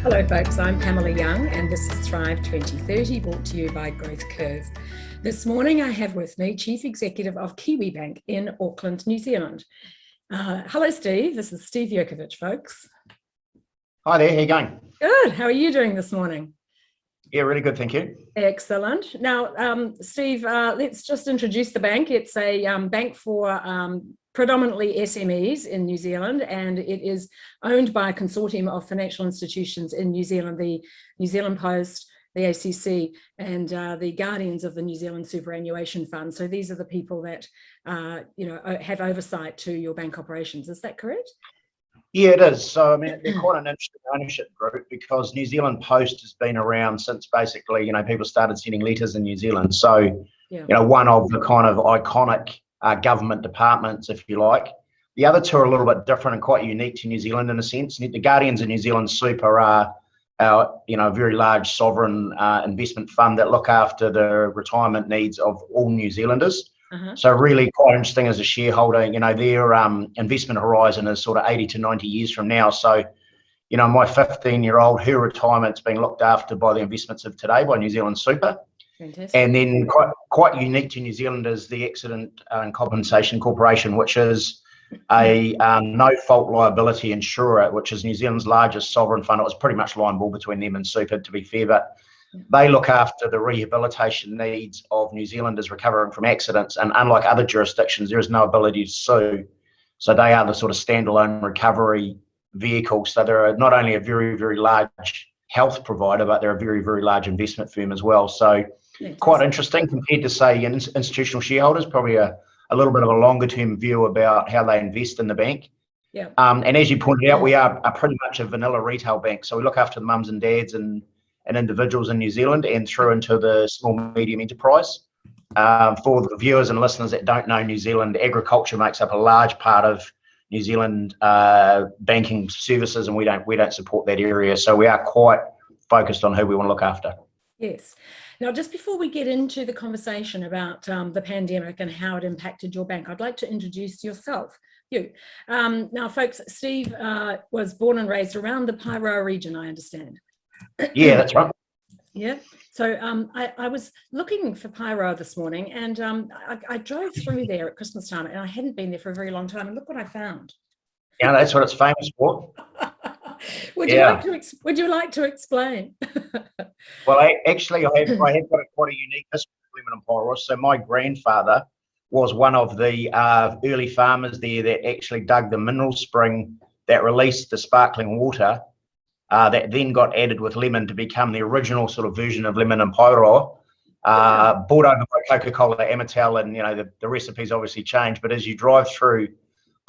Hello folks, I'm Pamela Young and this is Thrive 2030 brought to you by Growth Curve. This morning I have with me Chief Executive of Kiwibank in Auckland, New Zealand. Hello Steve, this is Steve Jurkovich folks. Hi there, how you going? Good, how are you doing this morning? Yeah, really good, thank you. Excellent. Now, Steve, let's just introduce the bank. It's a bank for predominantly SMEs in New Zealand, and it is owned by a consortium of financial institutions in New Zealand, the New Zealand Post, the ACC, and the guardians of the New Zealand Superannuation Fund. So these are the people that have oversight to your bank operations. Is that correct? Yeah, it is. So, I mean, they're quite an interesting ownership group because New Zealand Post has been around since basically, people started sending letters in New Zealand. So, one of the kind of iconic government departments, if you like. The other two are a little bit different and quite unique to New Zealand in a sense. The Guardians of New Zealand Super are our, a very large sovereign investment fund that look after the retirement needs of all New Zealanders. So really quite interesting as a shareholder, their investment horizon is sort of 80 to 90 years from now. So, my 15-year-old, her retirement's being looked after by the investments of today by New Zealand Super. Fantastic. And then quite unique to New Zealand is the Accident and Compensation Corporation, which is a no-fault liability insurer, which is New Zealand's largest sovereign fund. It was pretty much line ball between them and Super, to be fair, but they look after the rehabilitation needs of New Zealanders recovering from accidents. And unlike other jurisdictions, there is no ability to sue. So they are the sort of standalone recovery vehicle. So they're not only a very, very large health provider, but they're a very, very large investment firm as well. So quite interesting compared to, say, institutional shareholders, probably a little bit of a longer term view about how they invest in the bank. Yeah. And as you pointed out, we are pretty much a vanilla retail bank. So we look after the mums and dads and individuals in New Zealand and through into the small medium enterprise. For the viewers and listeners that don't know New Zealand, agriculture makes up a large part of New Zealand banking services, and we don't support that area. So we are quite focused on who we want to look after. Yes. Now, just before we get into the conversation about the pandemic and how it impacted your bank, I'd like to introduce you. Now, folks, Steve was born and raised around the Rotorua region, I understand. Yeah, that's right. Yeah. So I was looking for Rotorua this morning, and I drove through there at Christmas time, and I hadn't been there for a very long time. And look what I found. Yeah, that's what it's famous for. Would you like to explain? Well, I have got quite a unique history of lemon and Rotorua. So my grandfather was one of the early farmers there that actually dug the mineral spring that released the sparkling water that then got added with lemon to become the original sort of version of lemon and Rotorua. Bought over by Coca-Cola Amatil, and the recipes obviously changed. But as you drive through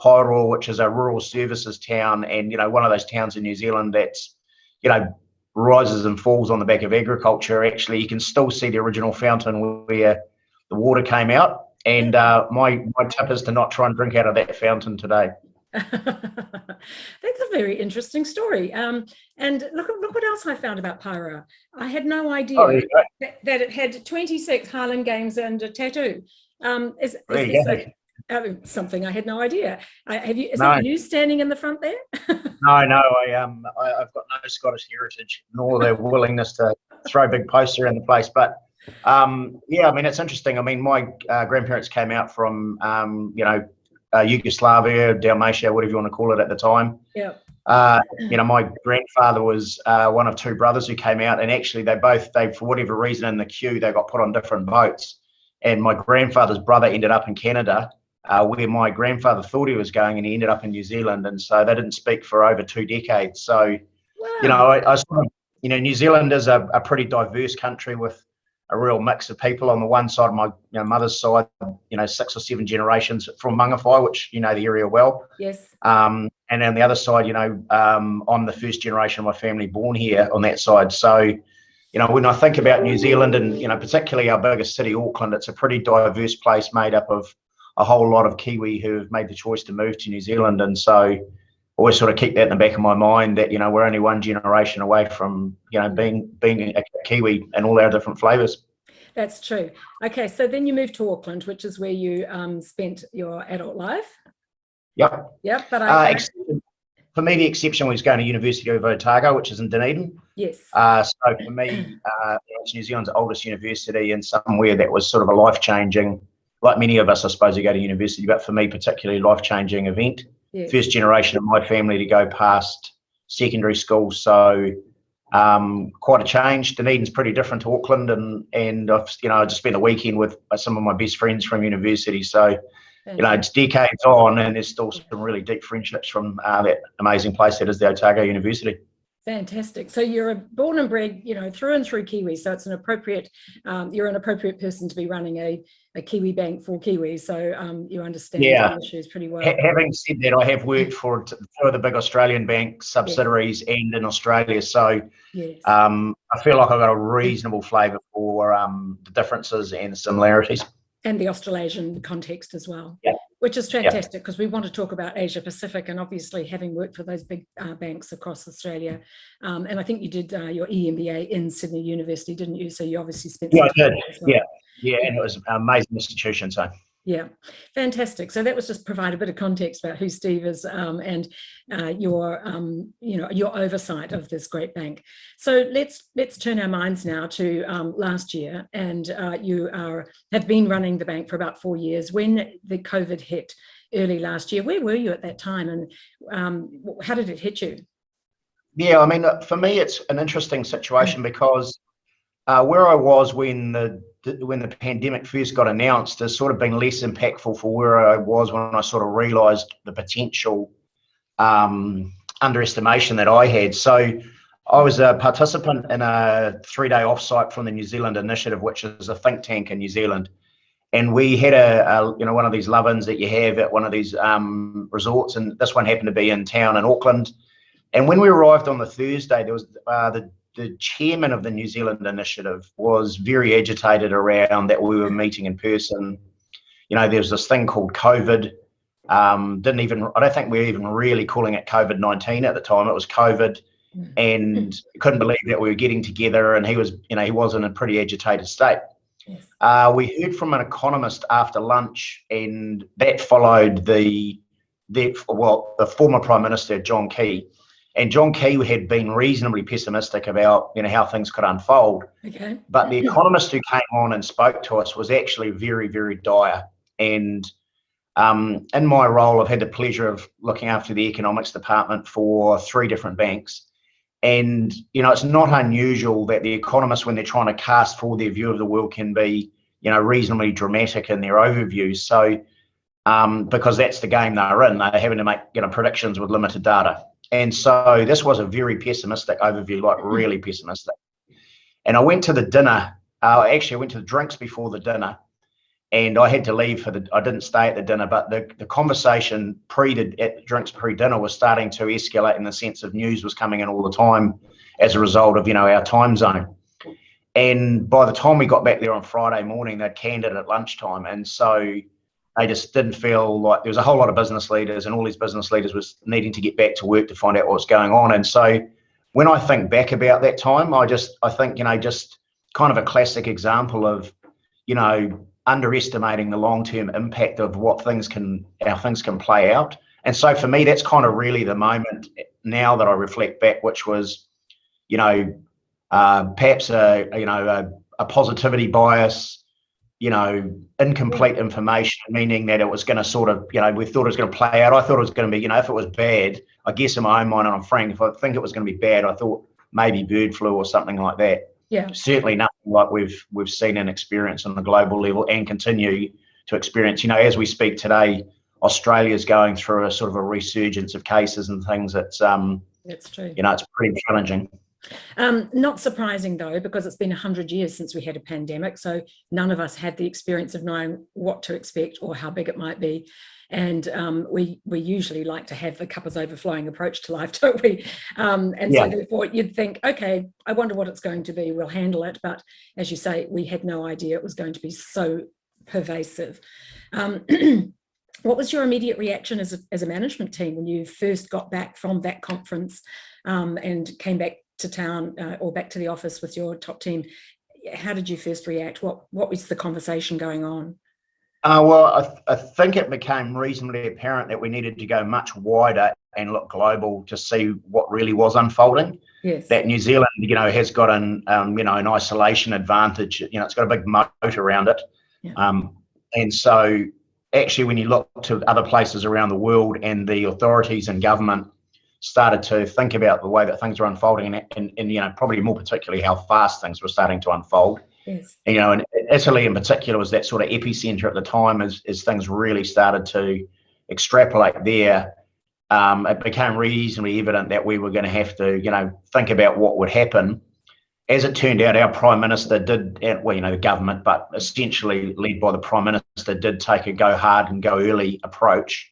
Rotorua, which is a rural services town, and one of those towns in New Zealand that's rises and falls on the back of agriculture, actually you can still see the original fountain where the water came out. And my tip is to not try and drink out of that fountain today. That's a very interesting story. And look what else I found about Rotorua. I had no idea that it had 26 Harlem Games and a tattoo. Is this something I had no idea? Is that you standing in the front there? No, I've got no Scottish heritage nor the willingness to throw big posts around the place. But it's interesting. I mean, my grandparents came out from Yugoslavia, Dalmatia, whatever you want to call it at the time. Yeah. My grandfather was one of two brothers who came out, and actually they for whatever reason in the queue, they got put on different boats. And my grandfather's brother ended up in Canada, where my grandfather thought he was going, and he ended up in New Zealand. And so they didn't speak for over 2 decades. So, I sort of, New Zealand is a pretty diverse country with a real mix of people. On the one side of my mother's side, 6 or 7 generations from Mangawhai, which the area well. Yes. And on the other side, I'm the first generation of my family born here on that side. So, when I think about New Zealand and particularly our biggest city, Auckland, it's a pretty diverse place made up of a whole lot of Kiwi who have made the choice to move to New Zealand. And so always sort of keep that in the back of my mind that, we're only one generation away from, being a Kiwi and all our different flavours. That's true. Okay, so then you moved to Auckland, which is where you spent your adult life. Yep. But for me, the exception was going to University of Otago, which is in Dunedin. Yes. So for me, it's New Zealand's oldest university, and somewhere that was sort of a life-changing, like many of us, I suppose, who go to university, but for me, particularly life-changing event. Yes. First generation of my family to go past secondary school, so quite a change. Dunedin's pretty different to Auckland, and I've I just spent a weekend with some of my best friends from university. So it's decades on, and there's still some really deep friendships from that amazing place that is the Otago University. Fantastic. So you're a born and bred, through and through Kiwi. So it's an appropriate, you're an appropriate person to be running a Kiwibank for Kiwis. So you understand the issues pretty well. Having said that, I have worked for two of the big Australian bank subsidiaries and in Australia. So I feel like I've got a reasonable flavour for the differences and the similarities. And the Australasian context as well, yeah. Which is fantastic because we want to talk about Asia Pacific, and obviously having worked for those big banks across Australia. And I think you did your EMBA in Sydney University, didn't you? So you obviously spent some time as well. Yeah, and it was an amazing institution. So yeah, fantastic. So that was just provide a bit of context about who Steve is and your your oversight of this great bank. So let's turn our minds now to last year, and you have been running the bank for about 4 years. When the COVID hit early last year, where were you at that time, and how did it hit you? Yeah, I mean, for me, it's an interesting situation because where I was when the pandemic first got announced has sort of been less impactful for where I was when I sort of realised the potential underestimation that I had. So I was a participant in a 3-day offsite from the New Zealand Initiative, which is a think tank in New Zealand. And we had one of these love-ins that you have at one of these resorts, and this one happened to be in town in Auckland. And when we arrived on the Thursday, there was the chairman of the New Zealand Initiative was very agitated around that we were meeting in person. There's this thing called COVID. I don't think we were even really calling it COVID-19 at the time. It was COVID, and couldn't believe that we were getting together. And he was in a pretty agitated state. Yes. We heard from an economist after lunch, and that followed the former Prime Minister John Key. And John Key had been reasonably pessimistic about how things could unfold. Okay. But the economist who came on and spoke to us was actually very, very dire. And in my role, I've had the pleasure of looking after the economics department for 3 different banks. And it's not unusual that the economists, when they're trying to cast forward their view of the world, can be reasonably dramatic in their overviews. So because that's the game they're in, they're having to make predictions with limited data. And so this was a very pessimistic overview, like really pessimistic. And I went to the dinner. Actually, I went to the drinks before the dinner, and I had to leave I didn't stay at the dinner, but the conversation at drinks pre-dinner was starting to escalate in the sense of news was coming in all the time as a result of, our time zone. And by the time we got back there on Friday morning, they'd canned it at lunchtime. And so they just didn't feel like there was a whole lot of business leaders, and all these business leaders was needing to get back to work to find out what's going on. And so when I think back about that time, I think, just kind of a classic example of, underestimating the long-term impact of how things can play out. And so for me, that's kind of really the moment now that I reflect back, which was, perhaps a positivity bias, incomplete information, meaning that it was going to sort of, we thought it was going to play out. I thought it was going to be, if it was bad, I guess in my own mind, and I'm frank, if I think it was going to be bad, I thought maybe bird flu or something like that. Yeah. Certainly nothing like we've seen and experienced on a global level and continue to experience. As we speak today, Australia's going through a sort of a resurgence of cases and things. That's true. It's pretty challenging. Not surprising though, because it's been 100 years since we had a pandemic, so none of us had the experience of knowing what to expect or how big it might be. And we usually like to have the cup is overflowing approach to life, don't we? So therefore you'd think, okay, I wonder what it's going to be, we'll handle it. But as you say, we had no idea it was going to be so pervasive. What was your immediate reaction as a management team when you first got back from that conference and came back to town or back to the office with your top team? How did you first react? What was the conversation going on? Well, I think it became reasonably apparent that we needed to go much wider and look global to see what really was unfolding. Yes. That New Zealand, has got an isolation advantage. It's got a big moat around it. Yeah. And so actually when you look to other places around the world and the authorities and government started to think about the way that things were unfolding and probably more particularly how fast things were starting to unfold. Yes. And Italy in particular was that sort of epicenter at the time as things really started to extrapolate there. It became reasonably evident that we were going to have to, think about what would happen. As it turned out, our Prime Minister did, the government, but essentially led by the Prime Minister, did take a go hard and go early approach.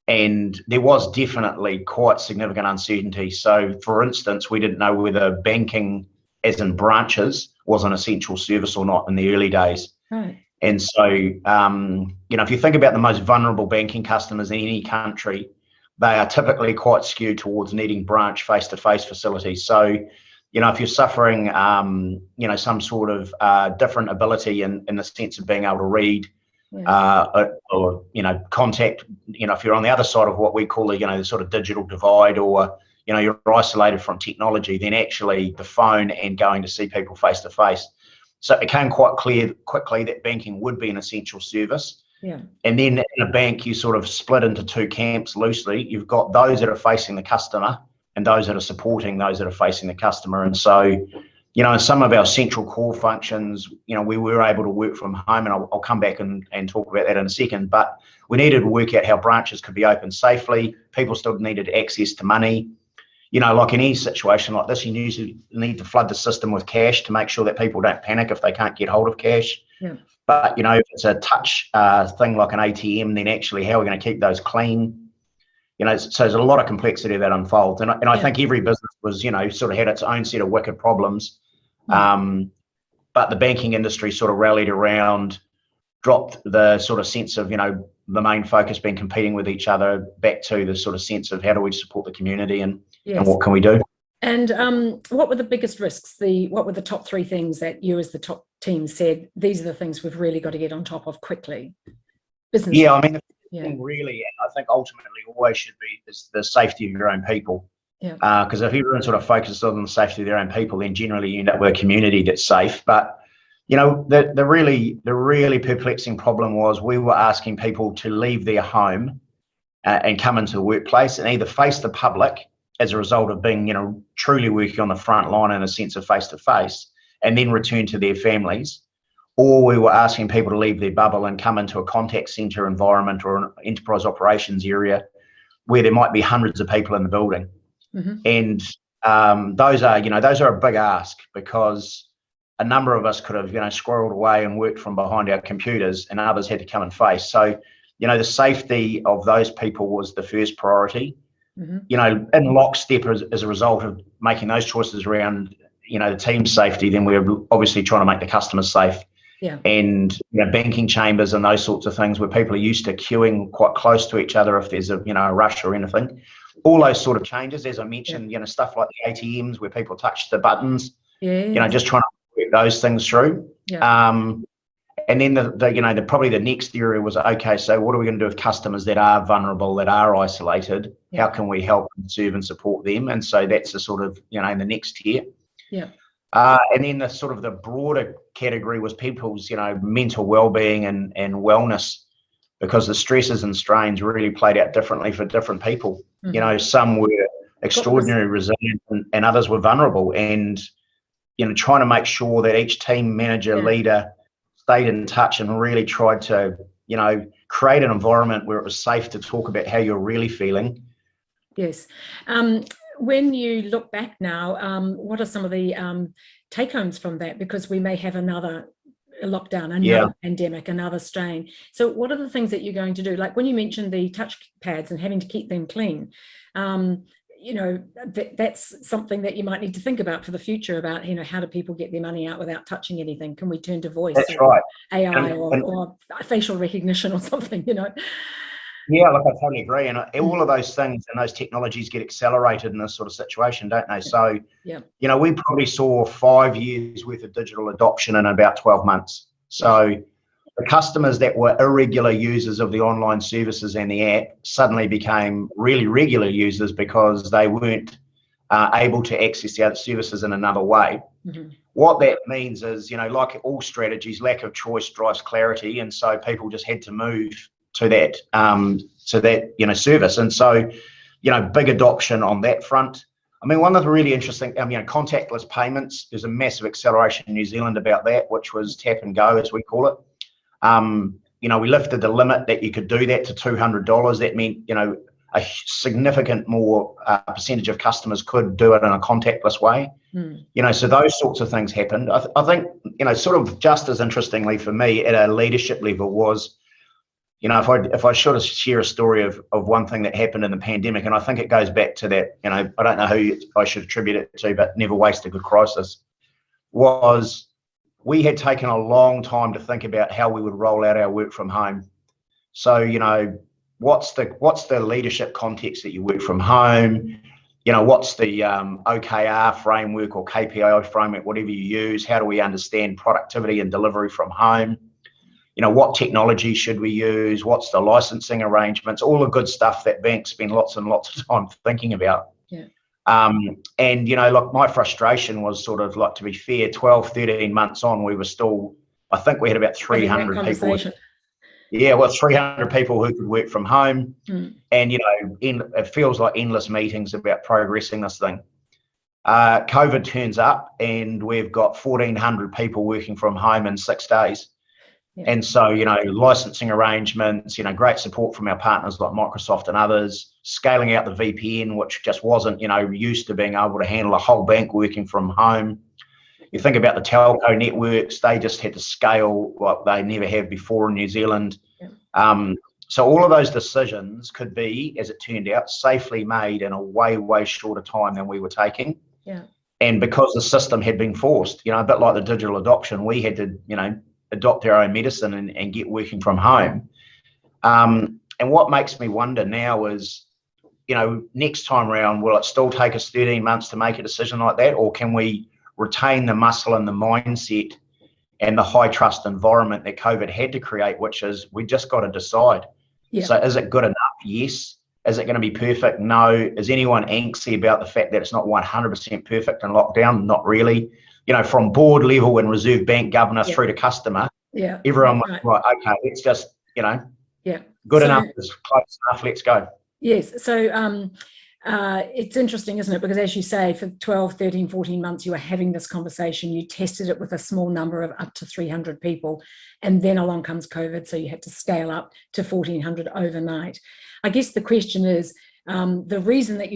And there was definitely quite significant uncertainty. So, for instance, we didn't know whether banking, as in branches, was an essential service or not in the early days. Right. And so, if you think about the most vulnerable banking customers in any country, they are typically quite skewed towards needing branch face-to-face facilities. So, if you're suffering, some sort of different ability in the sense of being able to read, or contact, if you're on the other side of what we call the sort of digital divide, or you're isolated from technology, then actually the phone and going to see people face to face. So it became quite clear quickly that banking would be an essential service. Yeah. And then in a bank, you sort of split into two camps loosely. You've got those that are facing the customer and those that are supporting those that are facing the customer. And so, in some of our central core functions, we were able to work from home, and I'll come back and talk about that in a second, but we needed to work out how branches could be opened safely. People still needed access to money. Like in any situation like this, you usually need to flood the system with cash to make sure that people don't panic if they can't get hold of cash. Yeah. But, if it's a touch thing like an ATM, then actually how are we going to keep those clean? So there's a lot of complexity that unfolds. And I think every business was, sort of had its own set of wicked problems. But the banking industry sort of rallied around, dropped the sort of sense of, the main focus being competing with each other, back to the sort of sense of how do we support the community and what can we do? And what were the biggest risks? What were the top three things that you as the top team said, these are the things we've really got to get on top of quickly? Business. Yeah, I mean, the thing really, and I think ultimately always should be, is the safety of your own people. Yeah. Because if everyone sort of focuses on the safety of their own people, then generally you end up with a community that's safe. But the really perplexing problem was we were asking people to leave their home and come into the workplace and either face the public as a result of being, truly working on the front line in a sense of face to face, and then return to their families, or we were asking people to leave their bubble and come into a contact center environment or an enterprise operations area where there might be hundreds of people in the building. Mm-hmm. And those are a big ask, because a number of us could have, squirreled away and worked from behind our computers, and others had to come and face. So, the safety of those people was the first priority. Mm-hmm. In lockstep as a result of making those choices around, the team's safety, then we're obviously trying to make the customers safe. Yeah. And, banking chambers and those sorts of things where people are used to queuing quite close to each other if there's a rush or anything. All those sort of changes, as I mentioned, stuff like the ATMs where people touch the buttons, just trying to work those things through. Yeah. And then probably the next area was, okay, so what are we going to do with customers that are vulnerable, that are isolated? Yeah. How can we help and serve and support them? And so that's the sort of, in the next tier. Yeah. And then the sort of the broader category was people's, mental well-being and wellness, because the stresses and strains really played out differently for different people. Mm-hmm. Some were extraordinarily resilient and others were vulnerable, and, trying to make sure that each team manager, leader stayed in touch and really tried to, create an environment where it was safe to talk about how you're really feeling. Yes. When you look back now, what are some of the take-homes from that? Because we may have another lockdown, another pandemic, another strain. So what are the things that you're going to do? Like when you mentioned the touch pads and having to keep them clean, that's something that you might need to think about for the future about, how do people get their money out without touching anything? Can we turn to voice or AI or facial recognition or something, Yeah, look, I totally agree. And all of those things and those technologies get accelerated in this sort of situation, don't they? So, we probably saw 5 years worth of digital adoption in about 12 months. So, the customers that were irregular users of the online services and the app suddenly became really regular users because they weren't able to access the other services in another way. Mm-hmm. What that means is, like all strategies, lack of choice drives clarity, and so people just had to move to that service, and so big adoption on that front. I mean, one of the really interesting, contactless payments. There's a massive acceleration in New Zealand about that, which was tap and go, as we call it. We lifted the limit that you could do that to $200. That meant, a significant more percentage of customers could do it in a contactless way. So those sorts of things happened. I think, sort of just as interestingly for me at a leadership level was, if I sort of share a story of one thing that happened in the pandemic, and I think it goes back to that, I don't know who I should attribute it to, but never waste a good crisis, was we had taken a long time to think about how we would roll out our work from home. So, what's the leadership context that you work from home? What's the OKR framework or KPI framework, whatever you use? How do we understand productivity and delivery from home? What technology should we use? What's the licensing arrangements? All the good stuff that banks spend lots and lots of time thinking about. Yeah. And, like my frustration was sort of like, to be fair, 12, 13 months on, we were still, I think we had about 300 people. Yeah, well, 300 people who could work from home. And, it feels like endless meetings about progressing this thing. COVID turns up and we've got 1,400 people working from home in 6 days. Yeah. And so, licensing arrangements, great support from our partners like Microsoft and others, scaling out the VPN, which just wasn't, used to being able to handle a whole bank working from home. You think about the telco networks, they just had to scale like they never have before in New Zealand. Yeah. So all of those decisions could be, as it turned out, safely made in a way, way shorter time than we were taking. Yeah. And because the system had been forced, a bit like the digital adoption, we had to, adopt our own medicine and get working from home. And what makes me wonder now is, next time around, will it still take us 13 months to make a decision like that? Or can we retain the muscle and the mindset and the high trust environment that COVID had to create, which is we just got to decide. Yeah. So is it good enough? Yes. Is it going to be perfect? No. Is anyone angsty about the fact that it's not 100% perfect in lockdown? Not really. From board level and Reserve Bank governor through to customer, everyone was right, okay, let's just, good enough is close enough, let's go. Yes, so it's interesting, isn't it? Because as you say, for 12, 13, 14 months, you were having this conversation, you tested it with a small number of up to 300 people, and then along comes COVID, so you had to scale up to 1,400 overnight. I guess the question is, the reason that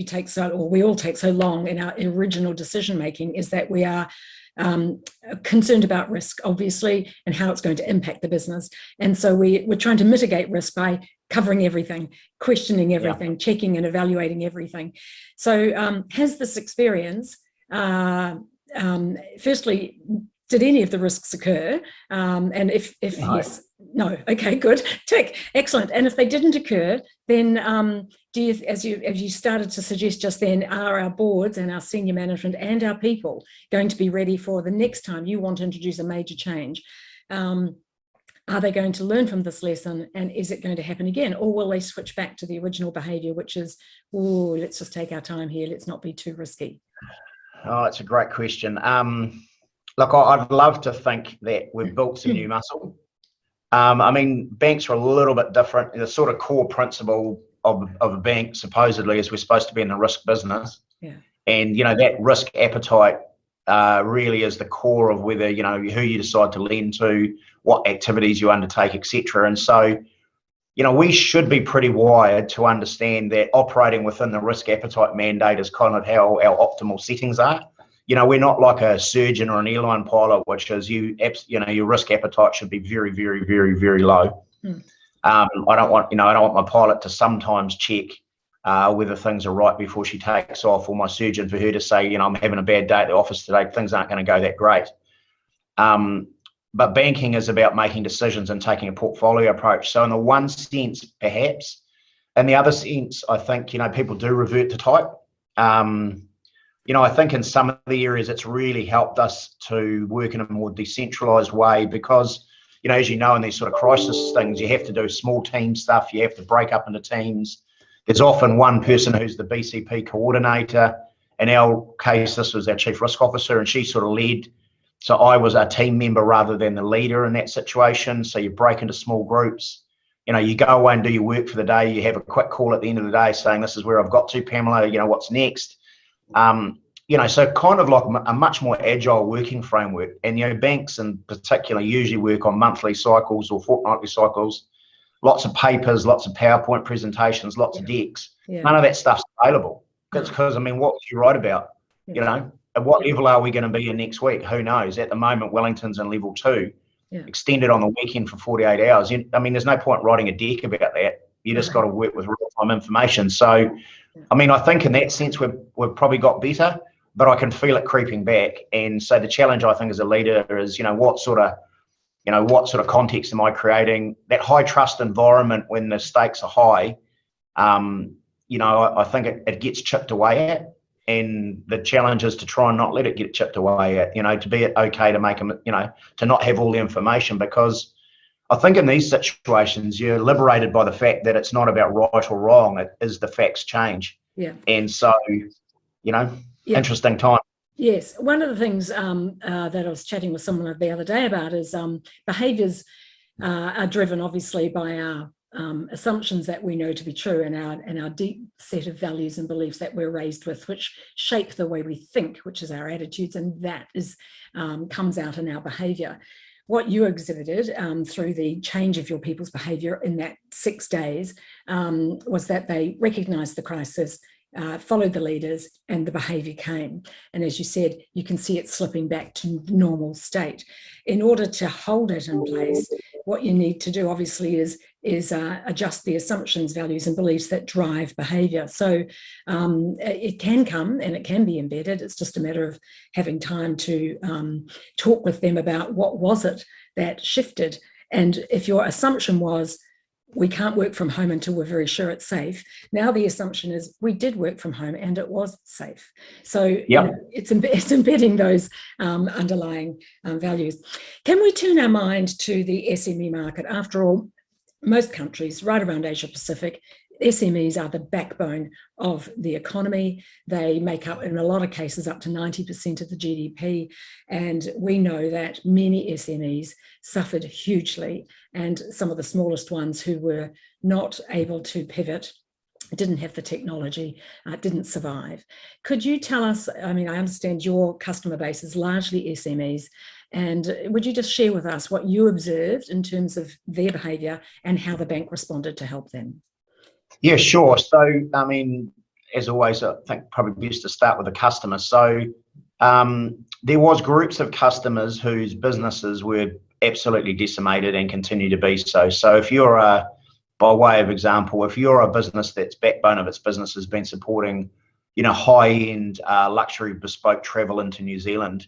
we all take so long in our original decision making is that we are concerned about risk, obviously, and how it's going to impact the business. And so we're trying to mitigate risk by covering everything, questioning everything, checking and evaluating everything. So has this experience, firstly, did any of the risks occur? And if no. Yes, no, okay, good, tick, excellent. And if they didn't occur, then do you, as you started to suggest just then, are our boards and our senior management and our people going to be ready for the next time you want to introduce a major change? Are they going to learn from this lesson, and is it going to happen again? Or will they switch back to the original behaviour, which is, oh, let's just take our time here, let's not be too risky? Oh, it's a great question. Look, I'd love to think that we've built some new muscle. I mean, banks are a little bit different. The sort of core principle of a bank supposedly is we're supposed to be in the risk business. Yeah. And, that risk appetite really is the core of whether, who you decide to lend to, what activities you undertake, etc. And so, we should be pretty wired to understand that operating within the risk appetite mandate is kind of how our optimal settings are. We're not like a surgeon or an airline pilot, which is your risk appetite should be very, very, very, very low. I don't want my pilot to sometimes check whether things are right before she takes off, or my surgeon for her to say, I'm having a bad day at the office today, things aren't going to go that great. But banking is about making decisions and taking a portfolio approach. So in the one sense, perhaps, in the other sense, I think, people do revert to type. I think in some of the areas it's really helped us to work in a more decentralized way because, as you know, in these sort of crisis things, you have to do small team stuff. You have to break up into teams. There's often one person who's the BCP coordinator. In our case, this was our chief risk officer, and she sort of led. So I was a team member rather than the leader in that situation. So you break into small groups. You go away and do your work for the day. You have a quick call at the end of the day saying, this is where I've got to, Pamela, what's next? So kind of like a much more agile working framework. And, banks in particular usually work on monthly cycles or fortnightly cycles, lots of papers, lots of PowerPoint presentations, lots of decks. Yeah. None of that stuff's available. Because, what was you right about? At what level are we going to be in next week? Who knows? At the moment, Wellington's in level 2, extended on the weekend for 48 hours. There's no point writing a deck about that. You just got to work with real-time information. So, I think in that sense, we've probably got better, but I can feel it creeping back. And so the challenge, I think, as a leader is, what sort of context am I creating? That high trust environment when the stakes are high, I think it gets chipped away at, and the challenge is to try and not let it get chipped away at, to be okay to make them, to not have all the information, because I think in these situations, you're liberated by the fact that it's not about right or wrong. It is the facts change. Yeah. And so, interesting time. Yes. One of the things that I was chatting with someone the other day about is behaviours are driven obviously by our assumptions that we know to be true, and our deep set of values and beliefs that we're raised with, which shape the way we think, which is our attitudes, and that is comes out in our behaviour. What you exhibited through the change of your people's behaviour in that 6 days was that they recognised the crisis, followed the leaders, and the behaviour came. And as you said, you can see it slipping back to normal state. In order to hold it in place, what you need to do obviously is adjust the assumptions, values and beliefs that drive behaviour. So it can come and it can be embedded. It's just a matter of having time to talk with them about what was it that shifted. And if your assumption was, we can't work from home until we're very sure it's safe. Now the assumption is we did work from home and it was safe. So it's embedding those underlying values. Can we turn our mind to the SME market? After all, most countries right around Asia Pacific, SMEs are the backbone of the economy. They make up, in a lot of cases, up to 90% of the GDP. And we know that many SMEs suffered hugely, and some of the smallest ones who were not able to pivot, didn't have the technology, didn't survive. Could you tell us, I understand your customer base is largely SMEs, and would you just share with us what you observed in terms of their behaviour and how the bank responded to help them? Yeah, sure. So, as always, I think probably best to start with the customer. So there was groups of customers whose businesses were absolutely decimated and continue to be so. So if you're by way of example, if you're a business that's backbone of its business has been supporting, high-end luxury bespoke travel into New Zealand,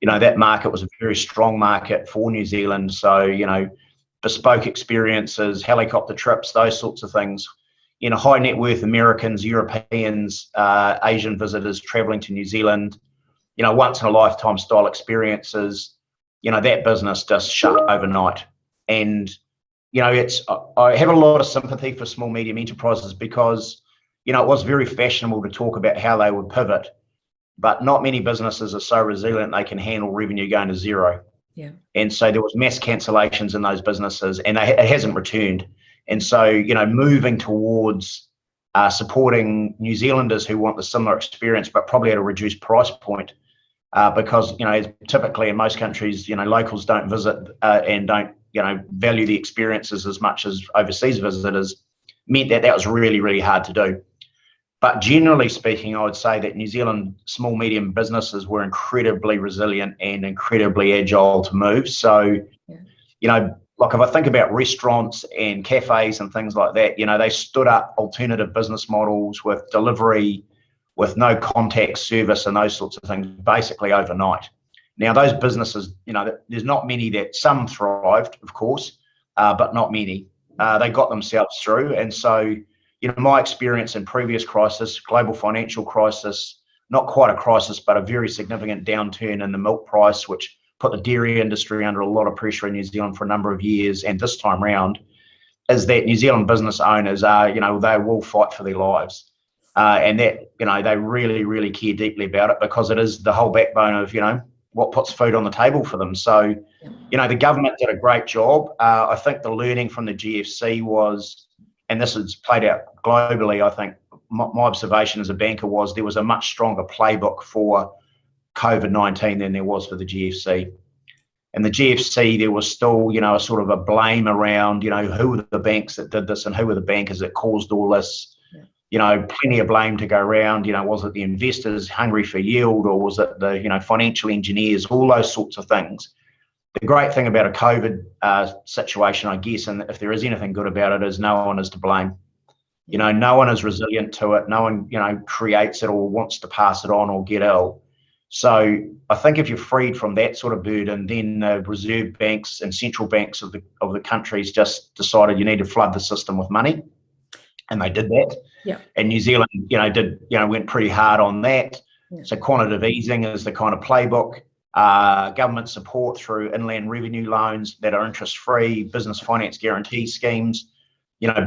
that market was a very strong market for New Zealand. So, bespoke experiences, helicopter trips, those sorts of things. High net worth Americans, Europeans, Asian visitors traveling to New Zealand, once in a lifetime style experiences, that business just shut overnight. And, I have a lot of sympathy for small, medium enterprises because, it was very fashionable to talk about how they would pivot, but not many businesses are so resilient they can handle revenue going to zero. Yeah. And so there was mass cancellations in those businesses, and it hasn't returned. And so, moving towards supporting New Zealanders who want the similar experience, but probably at a reduced price point, because, typically in most countries, locals don't visit and don't, value the experiences as much as overseas visitors, meant that was really, really hard to do. But generally speaking, I would say that New Zealand small, medium businesses were incredibly resilient and incredibly agile to move. So, like if I think about restaurants and cafes and things like that, they stood up alternative business models with delivery, with no contact service and those sorts of things basically overnight. Now, those businesses, there's not many that some thrived, of course, but not many. They got themselves through. And so, my experience in previous crisis, global financial crisis, not quite a crisis, but a very significant downturn in the milk price, which put the dairy industry under a lot of pressure in New Zealand for a number of years, and this time round, is that New Zealand business owners are, they will fight for their lives. And that, they really, really care deeply about it, because it is the whole backbone of, what puts food on the table for them. So, the government did a great job. I think the learning from the GFC was, and this has played out globally, I think, my observation as a banker was there was a much stronger playbook for COVID-19 than there was for the GFC. And the GFC, there was still, a sort of a blame around, who were the banks that did this and who were the bankers that caused all this. Plenty of blame to go around. Was it the investors hungry for yield, or was it the, financial engineers, all those sorts of things. The great thing about a COVID situation, I guess, and if there is anything good about it, is no one is to blame. No one is resilient to it. No one, creates it or wants to pass it on or get ill. So I think if you're freed from that sort of burden, then the reserve banks and central banks of the countries just decided you need to flood the system with money, and they did that. Yeah. And New Zealand, went pretty hard on that. Yeah. So quantitative easing is the kind of playbook. Government support through inland revenue loans that are interest-free, business finance guarantee schemes.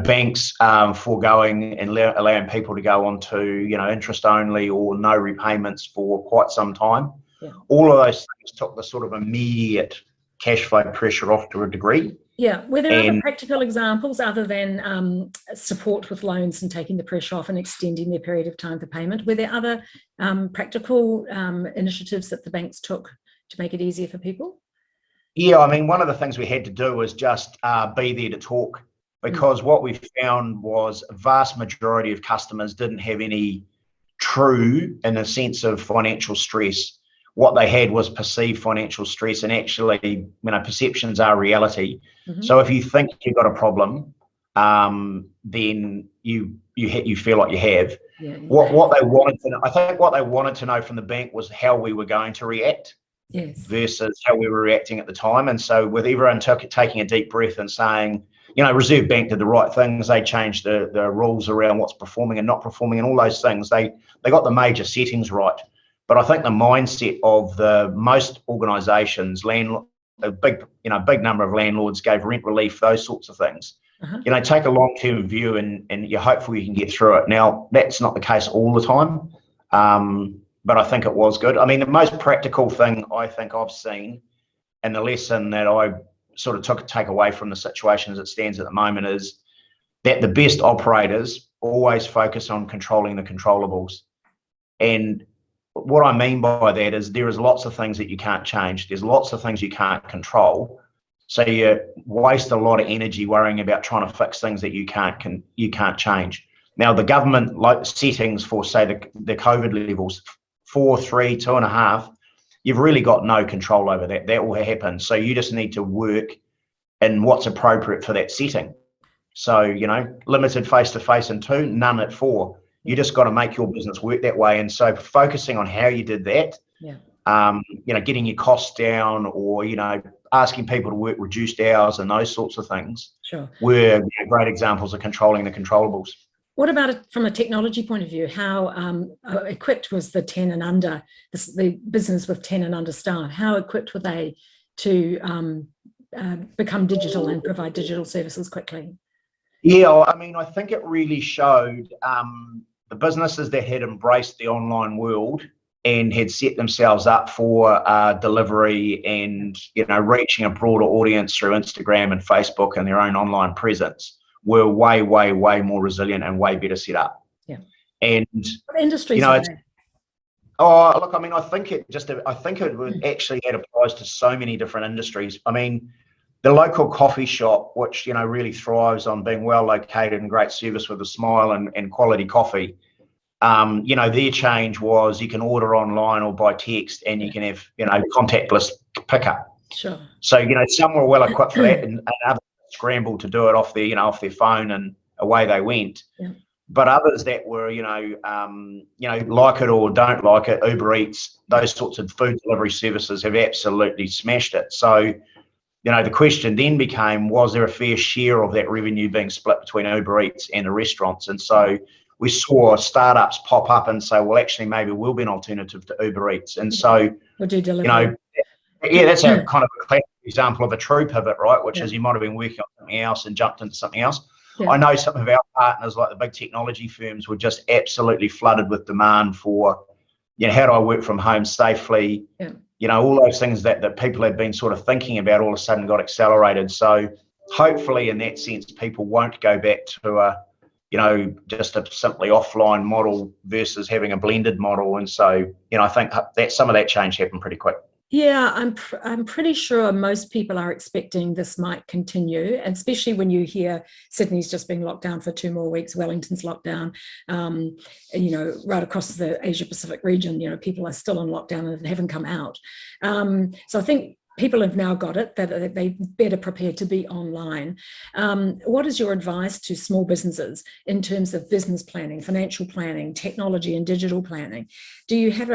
Banks foregoing and allowing people to go on to, interest only or no repayments for quite some time. Yeah. All of those things took the sort of immediate cash flow pressure off to a degree. Yeah. Were there other practical examples other than support with loans and taking the pressure off and extending their period of time for payment? Were there other practical initiatives that the banks took to make it easier for people? Yeah, I mean, one of the things we had to do was just be there to talk. Because what we found was a vast majority of customers didn't have any true, in a sense of financial stress. What they had was perceived financial stress, and actually, perceptions are reality. Mm-hmm. So if you think you've got a problem, then you feel like you have. Yeah. What they wanted to know, I think what they wanted to know from the bank was how we were going to react. Yes. Versus how we were reacting at the time. And so with everyone taking a deep breath and saying, Reserve Bank did the right things. They changed the rules around what's performing and not performing and all those things. They got the major settings right. But I think the mindset of the most organisations, a big number of landlords gave rent relief, those sorts of things. Uh-huh. Take a long-term view and you're hopeful you can get through it. Now, that's not the case all the time, but I think it was good. I mean, the most practical thing I think I've seen, and the lesson that I sort of take away from the situation as it stands at the moment, is that the best operators always focus on controlling the controllables. And what I mean by that is there is lots of things that you can't change. There's lots of things you can't control. So you waste a lot of energy worrying about trying to fix things that you can't change. Now, the government settings for, say, the COVID levels, 4, 3, 2.5, you've really got no control over that. That will happen. So you just need to work in what's appropriate for that setting. So, limited face-to-face in 2, none at 4. You just got to make your business work that way. And so focusing on how you did that, getting your costs down, or, asking people to work reduced hours and those sorts of things, sure, were great examples of controlling the controllables. What about it from a technology point of view? How equipped was the 10 and under, the business with 10 and under staff? How equipped were they to become digital and provide digital services quickly? Yeah, I mean, I think it really showed the businesses that had embraced the online world and had set themselves up for delivery and, reaching a broader audience through Instagram and Facebook and their own online presence, were way, way, way more resilient and way better set up. Yeah. And what industries are they? Oh, look, I mean, I think it would actually applies to so many different industries. I mean, the local coffee shop, which, really thrives on being well located and great service with a smile and quality coffee. Their change was you can order online or by text, and you can have, contactless pickup. Sure. So, some were well equipped for that, and others scrambled to do it off their phone, and away they went. Yeah. But others that were, like it or don't like it, Uber Eats, those sorts of food delivery services have absolutely smashed it. So, the question then became, was there a fair share of that revenue being split between Uber Eats and the restaurants? And so we saw startups pop up and say, well, actually, maybe we'll be an alternative to Uber Eats. And so, we'll do delivery. Yeah, that's a kind of a classic example of a true pivot, right? Which Yeah. is you might have been working on something else and jumped into something else. Yeah. I know some of our partners, like the big technology firms, were just absolutely flooded with demand for, how do I work from home safely? Yeah. All those things that people had been sort of thinking about all of a sudden got accelerated. So hopefully in that sense, people won't go back to just a simply offline model versus having a blended model. And so, I think that some of that change happened pretty quick. Yeah, I'm pretty sure most people are expecting this might continue, and especially when you hear Sydney's just been locked down for 2 more weeks, Wellington's locked down, right across the Asia Pacific region, people are still in lockdown and haven't come out. So I think people have now got it, that they better prepare to be online. What is your advice to small businesses in terms of business planning, financial planning, technology and digital planning? Do you have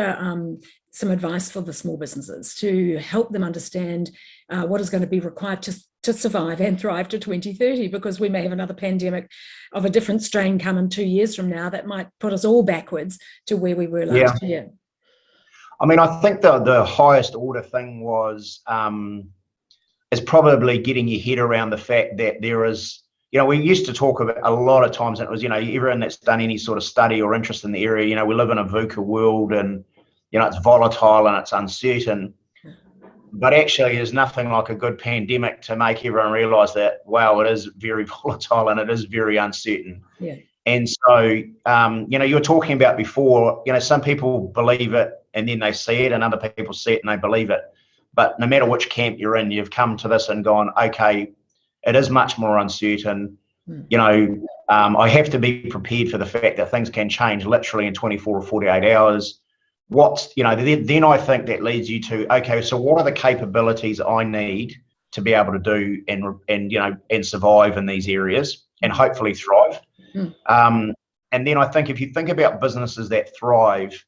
some advice for the small businesses to help them understand what is going to be required to survive and thrive to 2030? Because we may have another pandemic of a different strain coming 2 years from now that might put us all backwards to where we were last year. I mean, I think the highest order thing is probably getting your head around the fact that there is, we used to talk about a lot of times, and it was, everyone that's done any sort of study or interest in the area, we live in a VUCA world and, it's volatile and it's uncertain. But actually, there's nothing like a good pandemic to make everyone realise that, wow, it is very volatile and it is very uncertain. Yeah. And so, you were talking about before, some people believe it and then they see it, and other people see it and they believe it. But no matter which camp you're in, you've come to this and gone, okay, it is much more uncertain. I have to be prepared for the fact that things can change literally in 24 or 48 hours. Then I think that leads you to, okay, so what are the capabilities I need to be able to do and survive in these areas and hopefully thrive? And then I think if you think about businesses that thrive,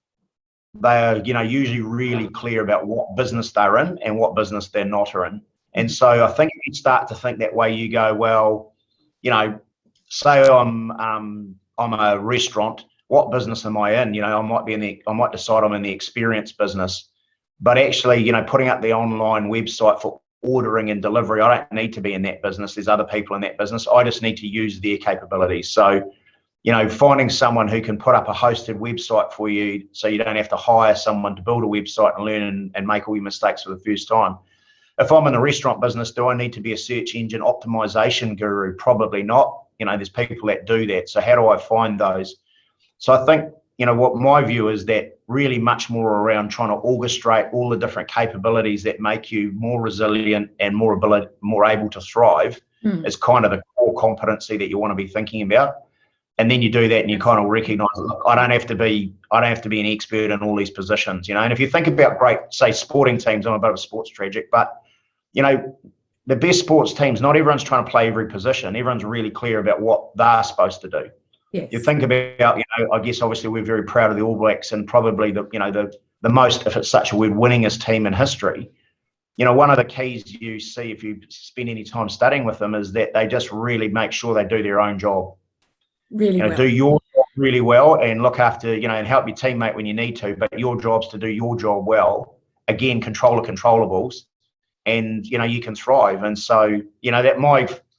they're usually really clear about what business they're in and what business they're not in. And so I think if you start to think that way, you go, well, say I'm a restaurant. What business am I in? I might decide I'm in the experience business, but actually, putting up the online website for ordering and delivery, I don't need to be in that business. There's other people in that business. I just need to use their capabilities. So, finding someone who can put up a hosted website for you so you don't have to hire someone to build a website and learn and make all your mistakes for the first time. If I'm in the restaurant business, do I need to be a search engine optimization guru? Probably not. There's people that do that. So how do I find those? So I think, what my view is that really much more around trying to orchestrate all the different capabilities that make you more resilient and more able to thrive is kind of the core competency that you want to be thinking about. And then you do that and you kind of recognize, look, I don't have to be an expert in all these positions, and if you think about great, say, sporting teams, I'm a bit of a sports tragic, but the best sports teams, not everyone's trying to play every position. Everyone's really clear about what they're supposed to do. Yes. You think about, I guess obviously we're very proud of the All Blacks and probably the most, if it's such a word, winningest team in history. One of the keys you see if you spend any time studying with them is that they just really make sure they do their own job. Really well. Do your job really well and look after, and help your teammate when you need to, but your job's to do your job well. Again, control the controllables, and you can thrive. And so, that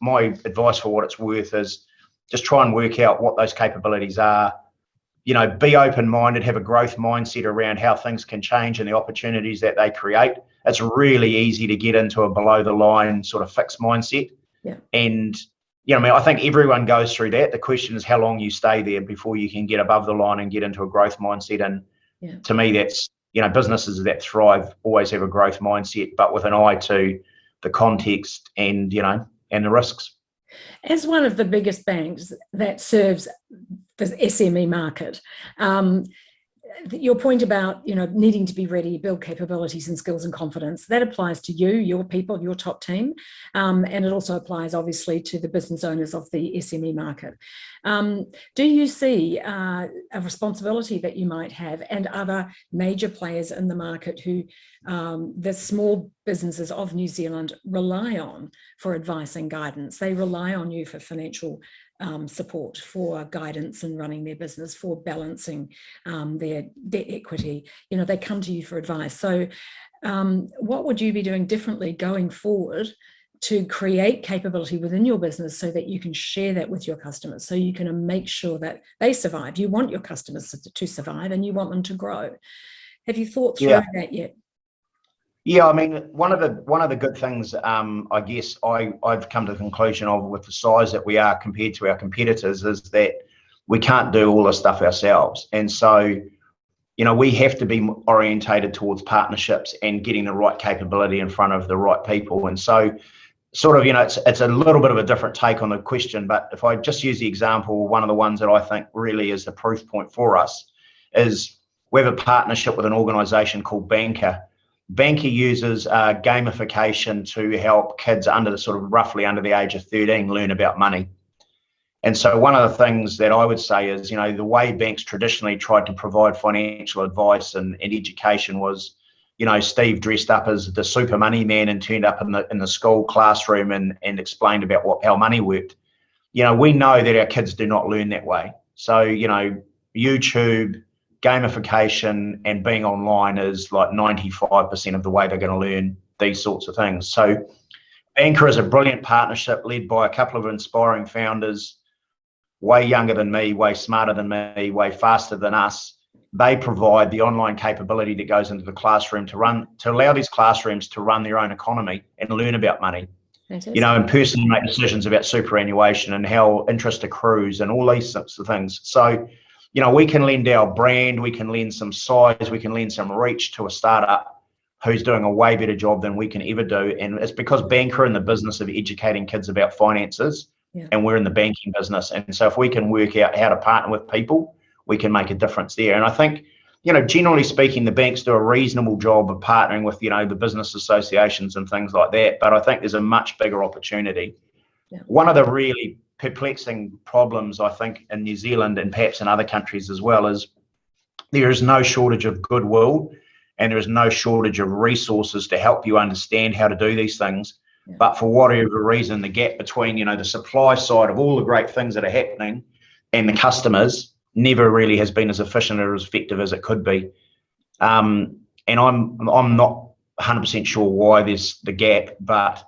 my advice for what it's worth is just try and work out what those capabilities are. Be open-minded, have a growth mindset around how things can change and the opportunities that they create. It's really easy to get into a below-the-line sort of fixed mindset. Yeah. And I think everyone goes through that. The question is how long you stay there before you can get above the line and get into a growth mindset. And to me, that's, businesses that thrive always have a growth mindset, but with an eye to the context and, and the risks. As one of the biggest banks that serves the SME market, your point about needing to be ready, build capabilities and skills and confidence, that applies to you, your people, your top team, and it also applies obviously to the business owners of the SME market. Do you see a responsibility that you might have and other major players in the market who the small businesses of New Zealand rely on for advice and guidance? They rely on you for financial support, for guidance in running their business, for balancing their debt equity. You know, they come to you for advice. So what would you be doing differently going forward to create capability within your business so that you can share that with your customers, so you can make sure that they survive? You want your customers to survive and you want them to grow. Have you thought through that yet? Yeah, I mean, one of the good things, I guess I've come to the conclusion of, with the size that we are compared to our competitors, is that we can't do all this stuff ourselves. And so, you know, we have to be orientated towards partnerships and getting the right capability in front of the right people. And so, sort of, you know, it's a little bit of a different take on the question, but if I just use the example, one of the ones that I think really is the proof point for us is we have a partnership with an organisation called Banker. Banker uses gamification to help kids roughly under the age of 13 learn about money. And so one of the things that I would say is, you know, the way banks traditionally tried to provide financial advice and education was, you know, Steve dressed up as the super money man and turned up in the school classroom and explained about how money worked. You know, we know that our kids do not learn that way. So, you know, YouTube, gamification and being online is like 95% of the way they're going to learn these sorts of things. So Banker is a brilliant partnership led by a couple of inspiring founders, way younger than me, way smarter than me, way faster than us. They provide the online capability that goes into the classroom to allow these classrooms to run their own economy and learn about money. Fantastic. You know, and personally make decisions about superannuation and how interest accrues and all these sorts of things. So, you know, we can lend our brand, we can lend some size, we can lend some reach to a startup who's doing a way better job than we can ever do. And it's because Banker are in the business of educating kids about finances, and we're in the banking business. And so if we can work out how to partner with people, we can make a difference there. And I think, you know, generally speaking, the banks do a reasonable job of partnering with, you know, the business associations and things like that. But I think there's a much bigger opportunity. Yeah. One of the really perplexing problems, I think, in New Zealand and perhaps in other countries as well, is there is no shortage of goodwill and there is no shortage of resources to help you understand how to do these things. Yeah. But for whatever reason, the gap between, you know, the supply side of all the great things that are happening and the customers never really has been as efficient or as effective as it could be. And I'm not 100% sure why there's the gap, but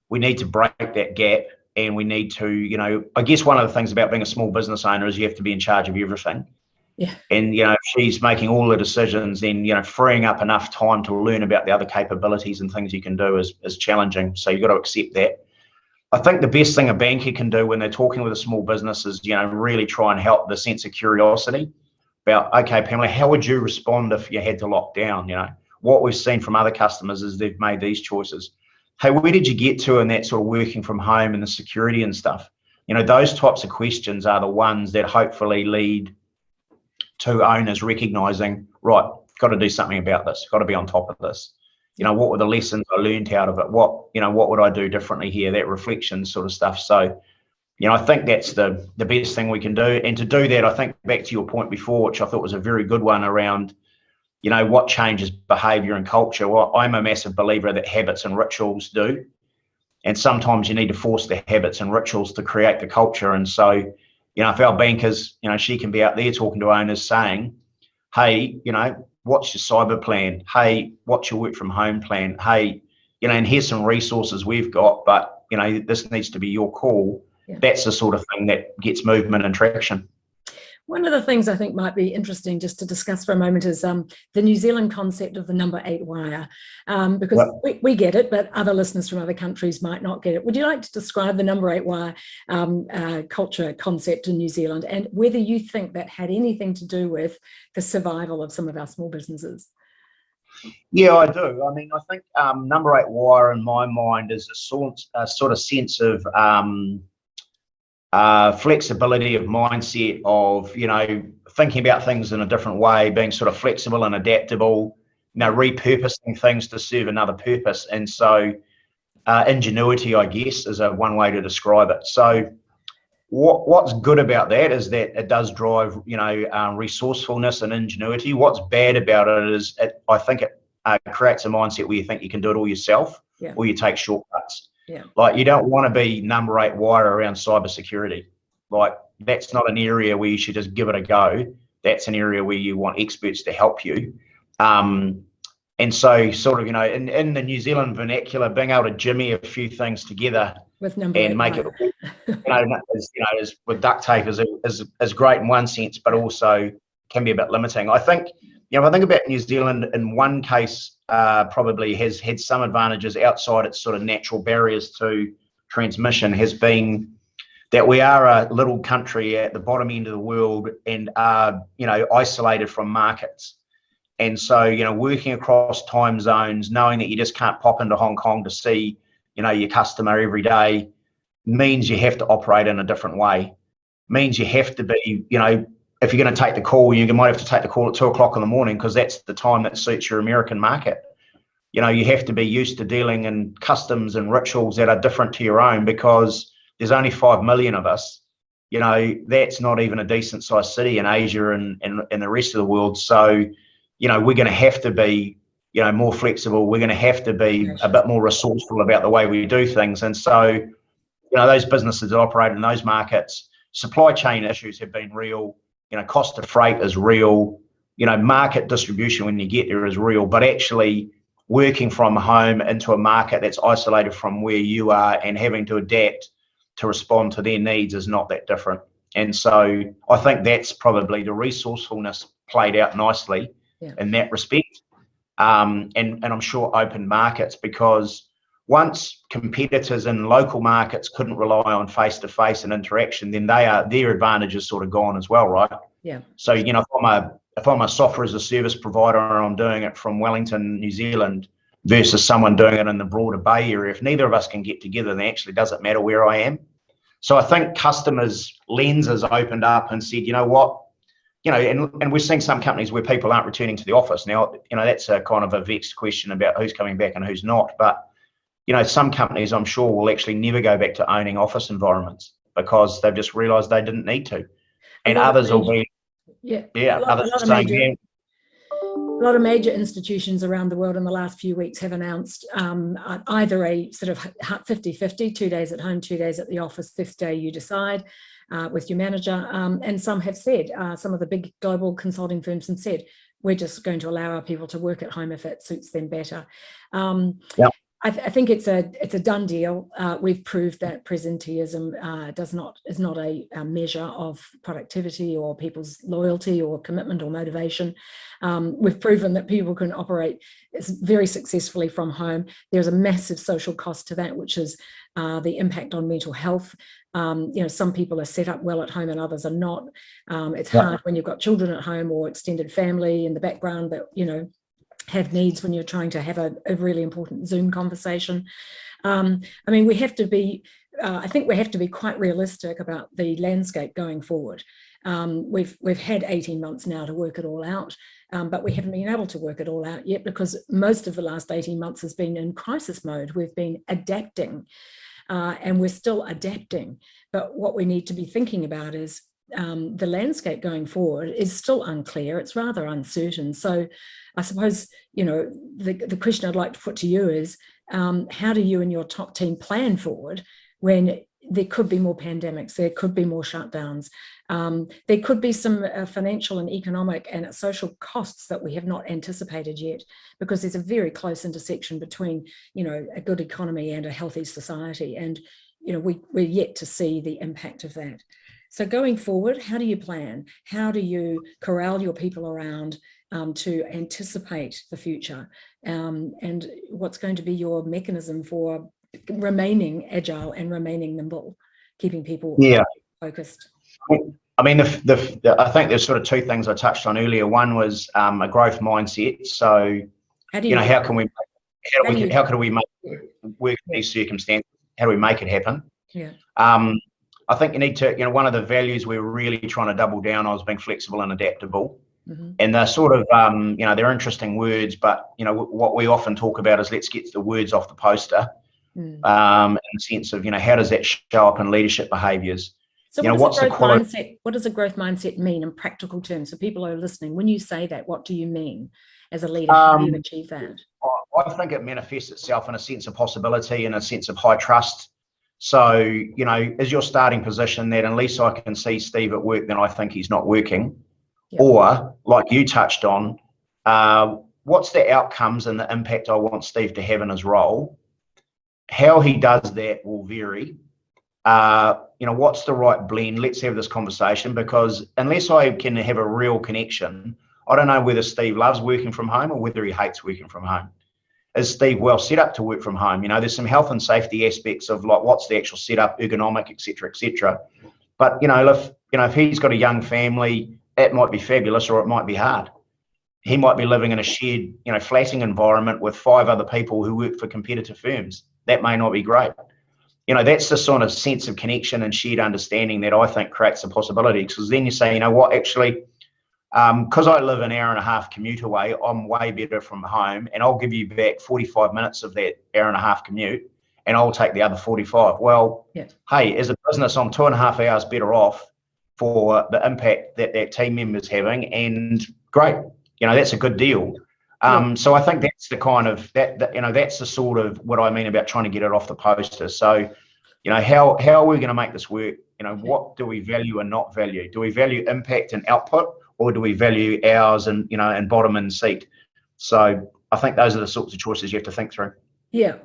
we need to break that gap. And we need to, you know, I guess one of the things about being a small business owner is you have to be in charge of everything. Yeah. And, you know, if she's making all the decisions, then, you know, freeing up enough time to learn about the other capabilities and things you can do is challenging. So you've got to accept that. I think the best thing a banker can do when they're talking with a small business is, you know, really try and help the sense of curiosity about, okay, Pamela, how would you respond if you had to lock down? You know, what we've seen from other customers is they've made these choices. Hey, where did you get to in that sort of working from home and the security and stuff? You know, those types of questions are the ones that hopefully lead to owners recognizing, right, got to do something about this, got to be on top of this. You know, what were the lessons I learned out of it? What would I do differently here? That reflection sort of stuff. So, you know, I think that's the best thing we can do. And to do that, I think back to your point before, which I thought was a very good one around, you know, what changes behaviour and culture. Well, I'm a massive believer that habits and rituals do. And sometimes you need to force the habits and rituals to create the culture. And so, you know, if our bankers, you know, she can be out there talking to owners saying, hey, you know, what's your cyber plan? Hey, what's your work from home plan? Hey, you know, and here's some resources we've got, but, you know, this needs to be your call. Yeah. That's the sort of thing that gets movement and traction. One of the things I think might be interesting just to discuss for a moment is the New Zealand concept of the number 8 wire, because we get it, but other listeners from other countries might not get it. Would you like to describe the number 8 wire culture concept in New Zealand and whether you think that had anything to do with the survival of some of our small businesses? Yeah, I do. I mean, I think number 8 wire in my mind is a sort of sense of flexibility of mindset of, you know, thinking about things in a different way, being sort of flexible and adaptable, you know, repurposing things to serve another purpose. And so ingenuity, I guess, is one way to describe it. So what's good about that is that it does drive, you know, resourcefulness and ingenuity. What's bad about it is I think it creates a mindset where you think you can do it all yourself, or you take shortcuts. Yeah. Like, you don't want to be number 8 wire around cybersecurity. Like, that's not an area where you should just give it a go. That's an area where you want experts to help you. And so sort of, in the New Zealand vernacular, being able to jimmy a few things together with Nimble and make it, with duct tape is great in one sense, but also can be a bit limiting. I think, I think about New Zealand in one case, probably has had some advantages outside its sort of natural barriers to transmission, has been that we are a little country at the bottom end of the world and are, isolated from markets. And so, working across time zones, knowing that you just can't pop into Hong Kong to see, your customer every day, means you have to operate in a different way. Means you have to be, if you're going to take the call, you might have to take the call at 2 o'clock in the morning because that's the time that suits your American market. You have to be used to dealing in customs and rituals that are different to your own because there's only 5 million of us. That's not even a decent sized city in Asia and the rest of the world. So, we're going to have to be, more flexible. We're going to have to be a bit more resourceful about the way we do things. And so, those businesses that operate in those markets, supply chain issues have been real. Cost of freight is real. Market distribution when you get there is real. But actually working from home into a market that's isolated from where you are and having to adapt to respond to their needs is not that different. And so I think that's probably the resourcefulness played out nicely in that respect. And I'm sure open markets, because once competitors in local markets couldn't rely on face-to-face and interaction, then their advantage is sort of gone as well, right? Yeah. So, if I'm a software as a service provider and I'm doing it from Wellington, New Zealand, versus someone doing it in the broader Bay Area, if neither of us can get together, then actually doesn't matter where I am. So I think customers' lenses opened up and said, you know what, and we're seeing some companies where people aren't returning to the office. Now, that's a kind of a vexed question about who's coming back and who's not. But, some companies I'm sure will actually never go back to owning office environments because they've just realised they didn't need to. And others will be, others are saying, a lot of major institutions around the world in the last few weeks have announced either a sort of 50-50, 2 days at home, 2 days at the office, fifth day you decide with your manager. And some have said, some of the big global consulting firms have said, we're just going to allow our people to work at home if it suits them better. I think it's a done deal. We've proved that presenteeism is not a measure of productivity or people's loyalty or commitment or motivation. We've proven that people can operate very successfully from home. There's a massive social cost to that, which is the impact on mental health. Some people are set up well at home and others are not. It's hard when you've got children at home or extended family in the background that, have needs when you're trying to have a really important Zoom conversation. We have to be, I think we have to be quite realistic about the landscape going forward. We've had 18 months now to work it all out, but we haven't been able to work it all out yet because most of the last 18 months has been in crisis mode. We've been adapting and we're still adapting. But what we need to be thinking about is the landscape going forward is still unclear. It's rather uncertain. So I suppose, the question I'd like to put to you is, how do you and your top team plan forward when there could be more pandemics, there could be more shutdowns, there could be some financial and economic and social costs that we have not anticipated yet, because there's a very close intersection between, a good economy and a healthy society. And, we're yet to see the impact of that. So going forward, how do you plan? How do you corral your people around to anticipate the future? And what's going to be your mechanism for remaining agile and remaining nimble, keeping people focused? I think there's sort of two things I touched on earlier. One was a growth mindset. So, how can we make it work in these circumstances? How do we make it happen? Yeah. I think you need to, one of the values we're really trying to double down on is being flexible and adaptable. Mm-hmm. And they're sort of, they're interesting words, but, what we often talk about is let's get the words off the poster, in the sense of, how does that show up in leadership behaviours? So what does a growth mindset mean in practical terms? So people are listening, when you say that, what do you mean as a leader? How do you achieve that? I think it manifests itself in a sense of possibility and a sense of high trust. So, you know, is your starting position that unless I can see Steve at work, then I think he's not working? Yep. Or, like you touched on, what's the outcomes and the impact I want Steve to have in his role? How he does that will vary. You know, what's the right blend? Let's have this conversation, because unless I can have a real connection, I don't know whether Steve loves working from home or whether he hates working from home. Is Steve well set up to work from home? You know, there's some health and safety aspects of like what's the actual setup, ergonomic, etc., etc. But if he's got a young family, it might be fabulous or it might be hard. He might be living in a shared, flatting environment with 5 other people who work for competitor firms. That may not be great. You know, that's the sort of sense of connection and shared understanding that I think creates a possibility. Because then you say, you know what, actually, because I live an hour and a half commute away, I'm way better from home, and I'll give you back 45 minutes of that hour and a half commute, and I'll take the other 45. Well, yeah. Hey, as a business, I'm 2.5 hours better off for the impact that team member's having, and great, that's a good deal. So I think that's the kind of that's the sort of what I mean about trying to get it off the poster. So, how are we going to make this work? What do we value and not value? Do we value impact and output, or do we value hours and bottom and seat? So I think those are the sorts of choices you have to think through. Yeah.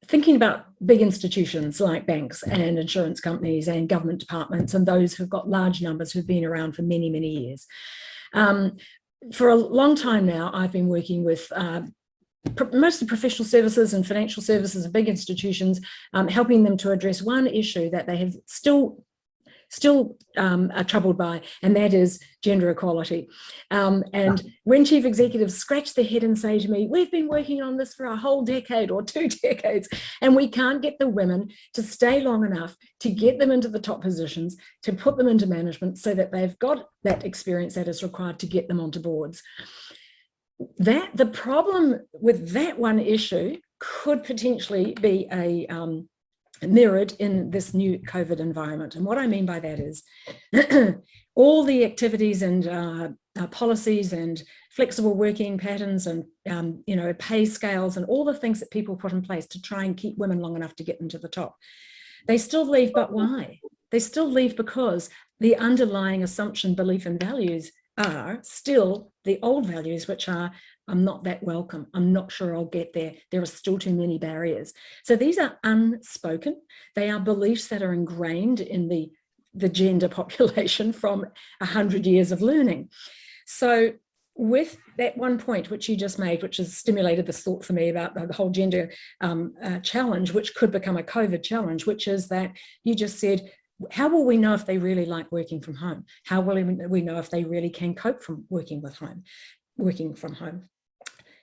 Thinking about big institutions like banks and insurance companies and government departments and those who've got large numbers who've been around for many, many years. For a long time now, I've been working with mostly professional services and financial services of big institutions, helping them to address one issue that they have still are troubled by, and that is gender equality. And when chief executives scratch their head and say to me, we've been working on this for a whole decade or 2 decades, and we can't get the women to stay long enough to get them into the top positions, to put them into management so that they've got that experience that is required to get them onto boards. The problem with that one issue could potentially be mirrored in this new COVID environment. And what I mean by that is all the activities and policies and flexible working patterns and pay scales and all the things that people put in place to try and keep women long enough to get them to the top. They still leave, but why? They still leave because the underlying assumption, belief and values are still the old values, which are, I'm not that welcome, I'm not sure I'll get there, there are still too many barriers. So these are unspoken. They are beliefs that are ingrained in the gender population from 100 years of learning. So with that one point which you just made, which has stimulated this thought for me about the whole gender challenge, which could become a COVID challenge, which is that you just said, how will we know if they really like working from home? How will we know if they really can cope from working from home?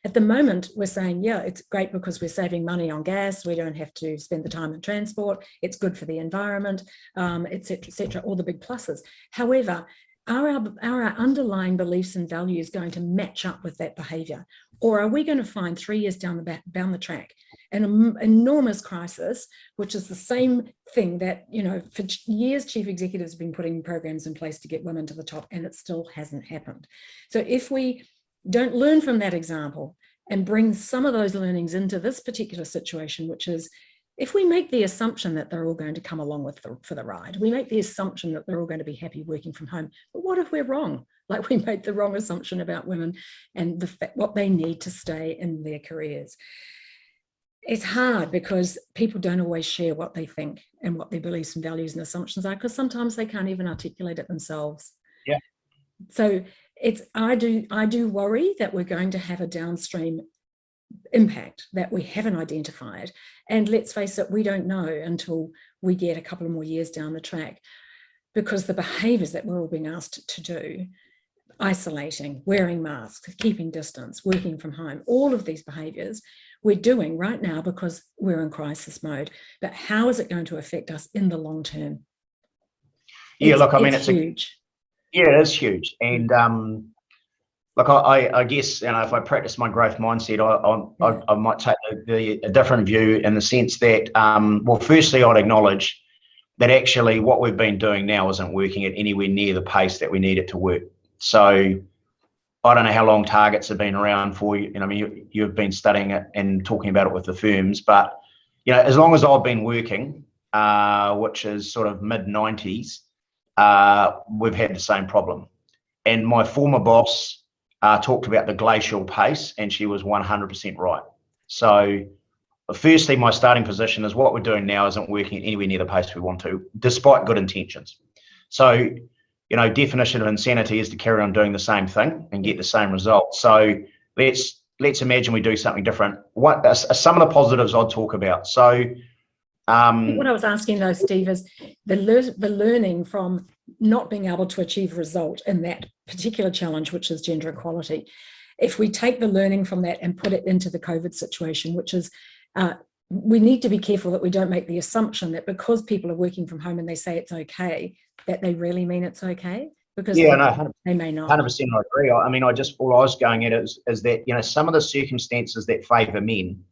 At the moment, we're saying, yeah, it's great because we're saving money on gas. We don't have to spend the time in transport. It's good for the environment, et cetera, all the big pluses. However, are our underlying beliefs and values going to match up with that behavior? Or are we going to find 3 years down the track an enormous crisis, which is the same thing that, for years, chief executives have been putting programs in place to get women to the top, and it still hasn't happened. So if we don't learn from that example and bring some of those learnings into this particular situation, which is, if we make the assumption that they're all going to come along for the ride, we make the assumption that they're all going to be happy working from home. But what if we're wrong? Like we made the wrong assumption about women and what they need to stay in their careers. It's hard because people don't always share what they think and what their beliefs and values and assumptions are, because sometimes they can't even articulate it themselves. Yeah. So I do worry that we're going to have a downstream impact that we haven't identified. And let's face it, we don't know until we get a couple of more years down the track, because the behaviours that we're all being asked to do, isolating, wearing masks, keeping distance, working from home, all of these behaviours we're doing right now because we're in crisis mode. But how is it going to affect us in the long term? Yeah, look, I mean, it's huge. Yeah, it is huge. And look, I guess, if I practice my growth mindset, I might take a different view in the sense that, well, firstly, I'd acknowledge that actually what we've been doing now isn't working at anywhere near the pace that we need it to work. So I don't know how long targets have been around for you. I mean, you've been studying it and talking about it with the firms, but, as long as I've been working, which is sort of mid-90s, we've had the same problem. And my former boss talked about the glacial pace, and she was 100% right. So firstly, my starting position is what we're doing now isn't working anywhere near the pace we want to, despite good intentions. So, definition of insanity is to carry on doing the same thing and get the same result. So let's imagine we do something different. What are some of the positives I'd talk about? So what I was asking though, Steve, is the learning from not being able to achieve a result in that particular challenge, which is gender equality. If we take the learning from that and put it into the COVID situation, which is we need to be careful that we don't make the assumption that because people are working from home and they say it's okay, that they really mean it's okay, because they may not. 100% I agree. I mean, all I was going at is that, some of the circumstances that favour men,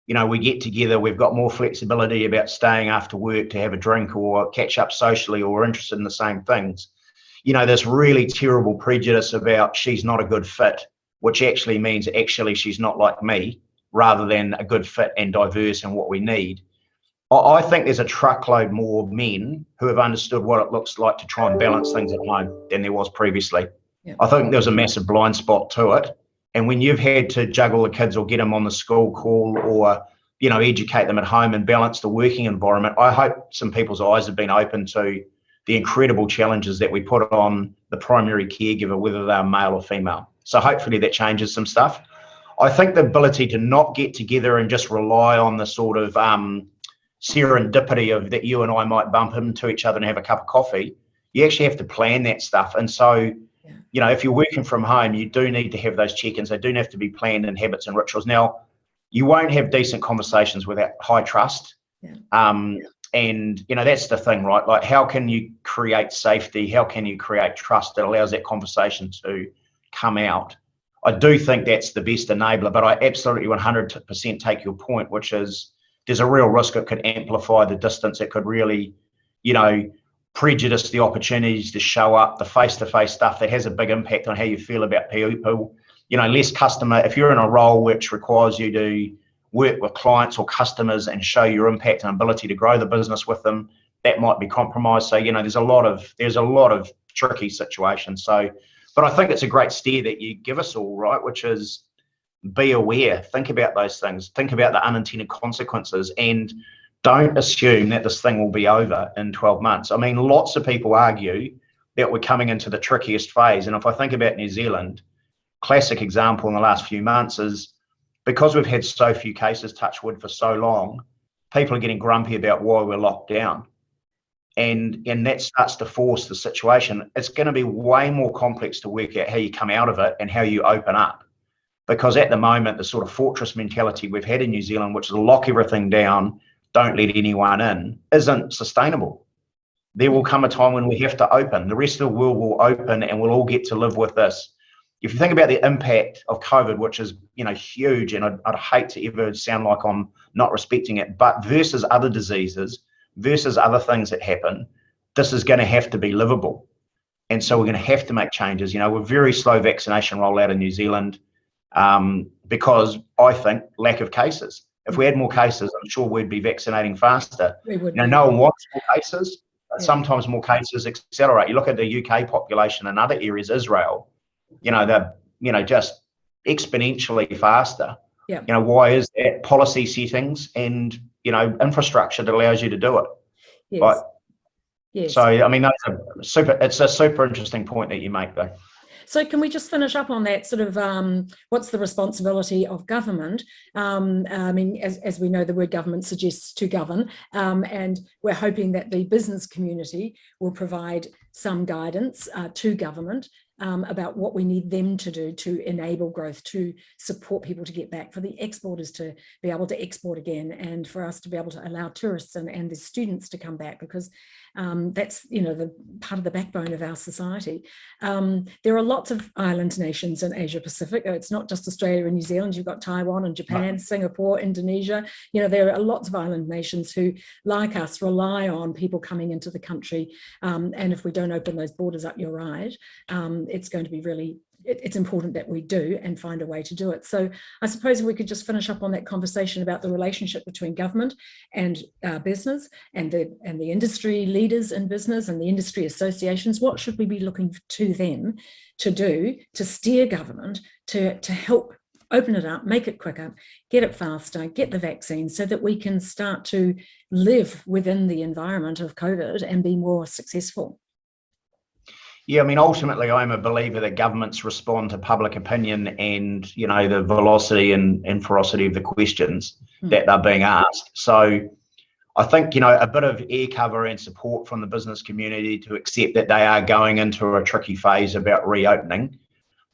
we get together, we've got more flexibility about staying after work to have a drink or catch up socially, or we're interested in the same things. This really terrible prejudice about she's not a good fit, which actually means she's not like me, rather than a good fit and diverse and what we need. I think there's a truckload more men who have understood what it looks like to try and balance things at home than there was previously. Yeah. I think there's a massive blind spot to it. And when you've had to juggle the kids or get them on the school call or, educate them at home and balance the working environment, I hope some people's eyes have been open to the incredible challenges that we put on the primary caregiver, whether they're male or female. So hopefully that changes some stuff. I think the ability to not get together and just rely on the sort of serendipity of that you and I might bump into each other and have a cup of coffee, you actually have to plan that stuff. And so, if you're working from home, you do need to have those check-ins. They do have to be planned in habits and rituals. Now, you won't have decent conversations without high trust. Yeah. And, that's the thing, right? Like, how can you create safety? How can you create trust that allows that conversation to come out? I do think that's the best enabler, but I absolutely 100% take your point, which is there's a real risk it could amplify the distance. It could really, prejudice the opportunities to show up, the face-to-face stuff that has a big impact on how you feel about people. Less customer, if you're in a role which requires you to work with clients or customers and show your impact and ability to grow the business with them, that might be compromised. So, there's a lot of tricky situations. So, but I think it's a great steer that you give us all, right, which is be aware, think about those things, think about the unintended consequences, and don't assume that this thing will be over in 12 months. I mean, lots of people argue that we're coming into the trickiest phase. And if I think about New Zealand, classic example in the last few months is because we've had so few cases, touch wood, for so long, people are getting grumpy about why we're locked down. And that starts to force the situation. It's going to be way more complex to work out how you come out of it and how you open up. Because at the moment, the sort of fortress mentality we've had in New Zealand, which is lock everything down, don't let anyone in, isn't sustainable. There will come a time when we have to open. The rest of the world will open and we'll all get to live with this. If you think about the impact of COVID, which is, huge, and I'd hate to ever sound like I'm not respecting it, but versus other diseases, versus other things that happen, this is going to have to be livable. And so we're going to have to make changes. We're very slow vaccination rollout in New Zealand because I think lack of cases. If we had more cases, I'm sure we'd be vaccinating faster. No one wants more cases, but sometimes more cases accelerate. You look at the UK population and other areas, Israel, they're, just exponentially faster. Yeah. Why is that? Policy settings and, infrastructure that allows you to do it. Yes. Right? Yes. So, I mean, it's a super interesting point that you make, though. So can we just finish up on that sort of what's the responsibility of government? I mean, as we know, the word government suggests to govern, and we're hoping that the business community will provide some guidance to government about what we need them to do to enable growth, to support people to get back, for the exporters to be able to export again, and for us to be able to allow tourists and the students to come back, because that's, the part of the backbone of our society. There are lots of island nations in Asia Pacific. It's not just Australia and New Zealand. You've got Taiwan and Japan, Singapore, Indonesia. There are lots of island nations who, like us, rely on people coming into the country. And if we don't open those borders up, you're right, it's going to be really it's important that we do and find a way to do it. So I suppose we could just finish up on that conversation about the relationship between government and business and the industry leaders in business and the industry associations. What should we be looking to them to do to steer government to help open it up, make it quicker, get it faster, get the vaccine so that we can start to live within the environment of COVID and be more successful? Yeah, I mean, ultimately, I'm a believer that governments respond to public opinion and, the velocity and ferocity of the questions that they're being asked. So I think, a bit of air cover and support from the business community to accept that they are going into a tricky phase about reopening,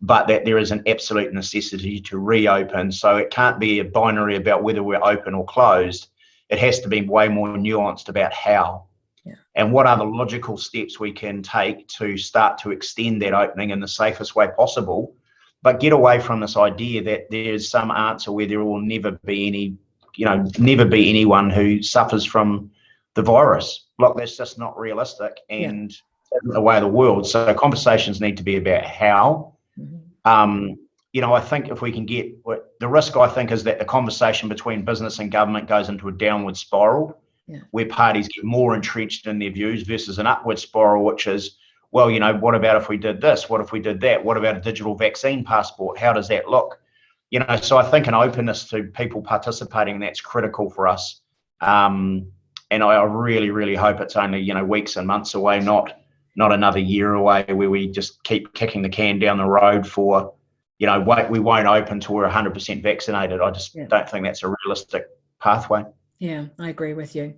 but that there is an absolute necessity to reopen. So it can't be a binary about whether we're open or closed. It has to be way more nuanced about how. And what are the logical steps we can take to start to extend that opening in the safest way possible, but get away from this idea that there's some answer where there will never be anyone who suffers from the virus. Look, that's just not realistic and the way of the world. So conversations need to be about how. I think if we can get, the risk I think is that the conversation between business and government goes into a downward spiral. Where parties get more entrenched in their views versus an upward spiral, which is, well, what about if we did this? What if we did that? What about a digital vaccine passport? How does that look? So I think an openness to people participating, that's critical for us. And I really, really hope it's only, weeks and months away, not another year away where we just keep kicking the can down the road for, we won't open till we're 100% vaccinated. I just don't think that's a realistic pathway. Yeah, I agree with you.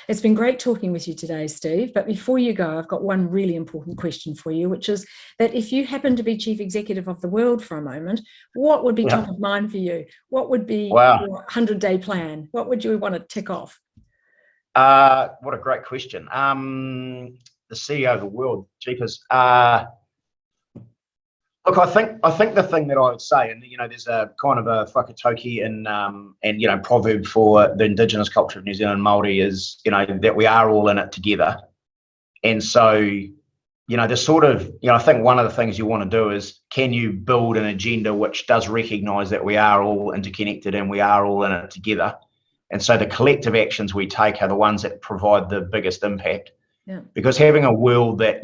It's been great talking with you today, Steve. But before you go, I've got one really important question for you, which is that if you happen to be chief executive of the world for a moment, what would be top of mind for you? What would be your 100-day plan? What would you want to tick off? What a great question. The CEO of the world, jeepers. Look, I think the thing that I would say, and there's a kind of a whakatauki and proverb for the Indigenous culture of New Zealand Māori is that we are all in it together, and so the sort of I think one of the things you want to do is, can you build an agenda which does recognise that we are all interconnected and we are all in it together, and so the collective actions we take are the ones that provide the biggest impact. Because having a world that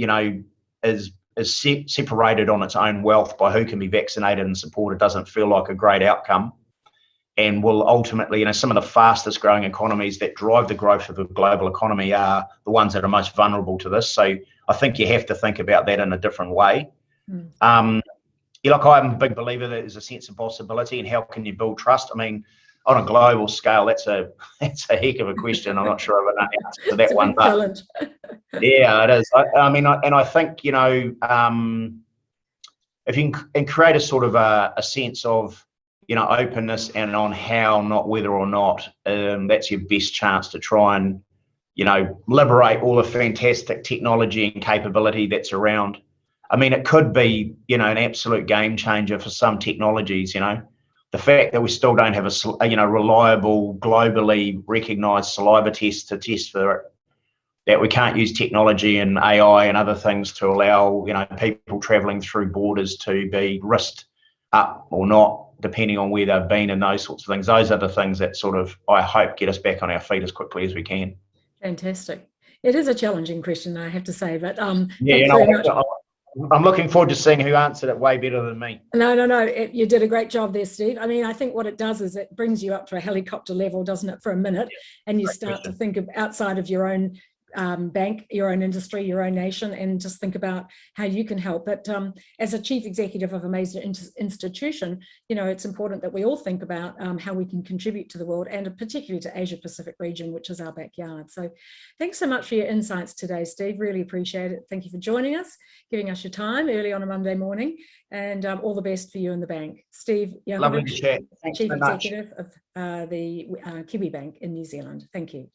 is separated on its own wealth by who can be vaccinated and supported doesn't feel like a great outcome, and will ultimately, some of the fastest growing economies that drive the growth of the global economy are the ones that are most vulnerable to this. So I think you have to think about that in a different way. Look, I'm a big believer that there's a sense of possibility, and how can you build trust? I mean, on a global scale, that's a heck of a question. I'm not sure of an answer to that one, but yeah, it is. I think if you can create a sort of a sense of openness and on how, not whether or not, that's your best chance to try and liberate all the fantastic technology and capability that's around. I mean, it could be an absolute game changer for some technologies. The fact that we still don't have a reliable, globally recognised saliva test to test for it, that we can't use technology and AI and other things to allow people travelling through borders to be risked up or not, depending on where they've been, and those sorts of things. Those are the things that sort of, I hope, get us back on our feet as quickly as we can. Fantastic. It is a challenging question, I have to say, but I'm looking forward to seeing who answered it way better than me. No. You did a great job there, Steve. I mean, I think what it does is it brings you up to a helicopter level, doesn't it, for a minute, and you start to think of outside of your own bank, your own industry, your own nation, and just think about how you can help. But as a chief executive of a major institution, it's important that we all think about how we can contribute to the world, and particularly to Asia Pacific region, which is our backyard. So thanks so much for your insights today, Steve. Really appreciate it. Thank you for joining us, giving us your time early on a Monday morning, and all the best for you and the bank. Steve Jurkovich, lovely to chat. Thanks Chief so much. Executive of the Kiwibank in New Zealand. Thank you.